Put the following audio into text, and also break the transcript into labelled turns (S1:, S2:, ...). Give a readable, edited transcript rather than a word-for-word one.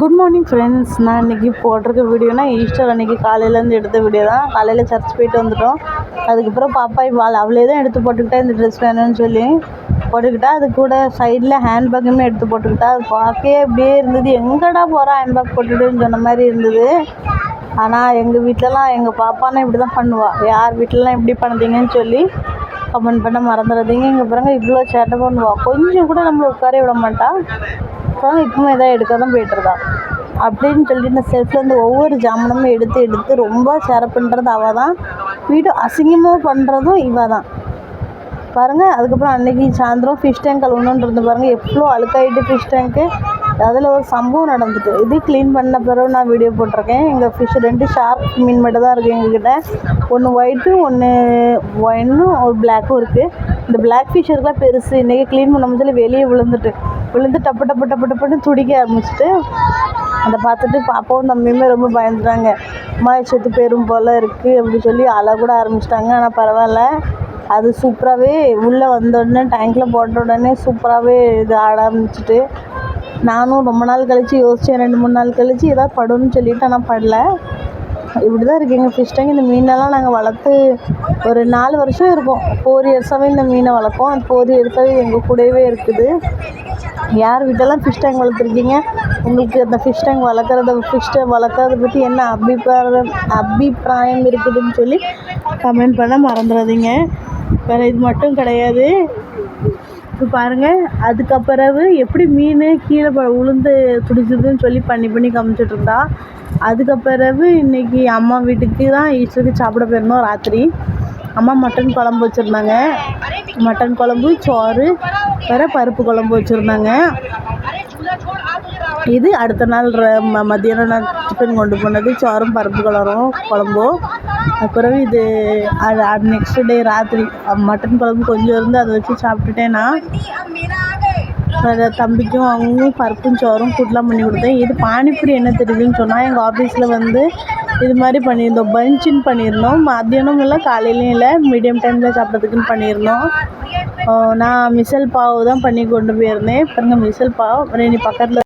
S1: Good morning friends. நான் இன்றைக்கி போட்டிருக்க வீடியோனா ஈஸ்டர் அன்றைக்கி காலையிலேருந்து எடுத்த வீடியோ தான். காலையில் சர்ச் போயிட்டு வந்துட்டோம். அதுக்கப்புறம் பாப்பா அவளே தான் எடுத்து போட்டுக்கிட்டா, இந்த ட்ரெஸ் வேணும்னு சொல்லி போட்டுக்கிட்டா. அது கூட சைடில் ஹேண்ட்பேக்குமே எடுத்து போட்டுக்கிட்டா. அது பார்க்கவே அப்படியே இருந்தது, எங்கடா போகிறா ஹேண்ட்பேக் போட்டுட்டுன்னு சொன்ன மாதிரி இருந்தது. ஆனால் எங்கள் வீட்டிலலாம் எங்கள் பாப்பானா இப்படி தான் பண்ணுவாள். யார் வீட்டிலலாம் எப்படி பண்ணுறீங்கன்னு சொல்லி கமெண்ட் பண்ண மறந்துடாதீங்க. இங்கே பாருங்க, இவ்வளோ சேட்டை பண்ணுவாள். கொஞ்சம் கூட நம்மளை உட்கார விட மாட்டாள். அப்புறம் இப்பவும் எதாவது எடுக்க தான் போய்ட்டுருக்கா அப்படின்னு சொல்லிட்டு இந்த செல்ஃப்லேருந்து ஒவ்வொரு ஜாமனமும் எடுத்து ரொம்ப ஷேர் பண்ணுறது அவள் தான். வீடு அசிங்கமாக பண்ணுறதும் இவள் தான் பாருங்கள். அதுக்கப்புறம் அன்றைக்கி சாயந்தரம் ஃபிஷ் டேங்க் கழுவணுன்னு இருந்து பாருங்கள், எவ்வளோ அழுக்காயிட்டு ஃபிஷ் டேங்க்கு. அதில் ஒரு சம்பவம் நடந்துட்டு இது க்ளீன் பண்ண பிறகு நான் வீடியோ போட்டிருக்கேன். எங்கள் ஃபிஷ் 2 ஷார்க் மீன் மட்டும் தான் இருக்குது எங்ககிட்ட. ஒன்று ஒயிட்டும் ஒன்று ஒரு பிளாக்கும் இருக்குது. இந்த பிளாக் ஃபிஷ் இருக்கலாம் பெருசு. இன்றைக்கி க்ளீன் பண்ண முடியல, வெளியே விழுந்து டப்புன்னு துடிக்க ஆரம்பிச்சிட்டு அதை பார்த்துட்டு பாப்பாவும் தம்பியுமே ரொம்ப பயந்துட்டாங்க. அம்மா செத்து பேரும் போல் இருக்குது அப்படி சொல்லி அழ கூட ஆரம்பிச்சிட்டாங்க. ஆனால் பரவாயில்ல, அது சூப்பராகவே உள்ளே வந்தோடனே டேங்க்கில் போட்ட உடனே சூப்பராகவே இது ஆட ஆரம்பிச்சிட்டு. நானும் ரொம்ப நாள் கழித்து யோசித்தேன், 2-3 நாள் கழித்து ஏதாவது படும்னு சொல்லிவிட்டு. ஆனால் படல. இப்படி தான் இருக்குது எங்கள் ஃபிஷ் டேங்க். இந்த மீனெல்லாம் நாங்கள் வளர்த்து ஒரு 4 வருஷம் இருக்கும். 4 இயர்ஸாகவே இந்த மீனை வளர்ப்போம். அந்த 4 இயர்ஸாகவே எங்கள் கூடவே இருக்குது. யார் வீட்டெல்லாம் ஃபிஷ் டேங்க் வளர்த்துருக்கீங்க? உங்களுக்கு அந்த ஃபிஷ் டேங்க் வளர்க்குறத பற்றி என்ன அபிப்பிராயம் இருக்குதுன்னு சொல்லி கமெண்ட் பண்ண மறந்துடாதீங்க. வேறு இது மட்டும் கிடையாது. இப்போ பாருங்கள், அதுக்கப்புறவு எப்படி மீன் கீழே உளுந்து துடிச்சதுன்னு சொல்லி பண்ணி காமிச்சிட்ருந்தா. அதுக்கப்புறவு இன்றைக்கி அம்மா வீட்டுக்கு தான் ஈஸ்டருக்கு சாப்பிட போயிருந்தோம். ராத்திரி அம்மா மட்டன் குழம்பு வச்சுருந்தாங்க. மட்டன் குழம்பு, சோறு, வேறு பருப்பு குழம்பு வச்சுருந்தாங்க. இது அடுத்த நாள் மத்தியானம் நான் டிஃபன் கொண்டு போனது, சோறும் பருப்பு குழம்பும். அப்புறம் இது நெக்ஸ்ட் டே ராத்திரி மட்டன் குழம்பு கொஞ்சம் இருந்து அதை வச்சு சாப்பிட்டுட்டேன்னா. தம்பிக்கும் அவங்களும் பருப்பும் சோறும் கூட்டலாம் பண்ணி கொடுத்தேன். இது பானிபூரி என்ன தெரியுதுன்னு சொன்னால், எங்கள் ஆஃபீஸில் வந்து இது மாதிரி பண்ணியிருந்தோம். பஞ்சின்னு பண்ணியிருந்தோம். மத்தியானம் இல்லை, காலையிலையும் இல்லை, மீடியம் டைமில் சாப்பிட்றதுக்குன்னு பண்ணியிருந்தோம். நான் மிசல் பாவு தான் பண்ணி கொண்டு போயிருந்தேன். பாருங்கள், மிசல் பாவ் பக்கத்தில்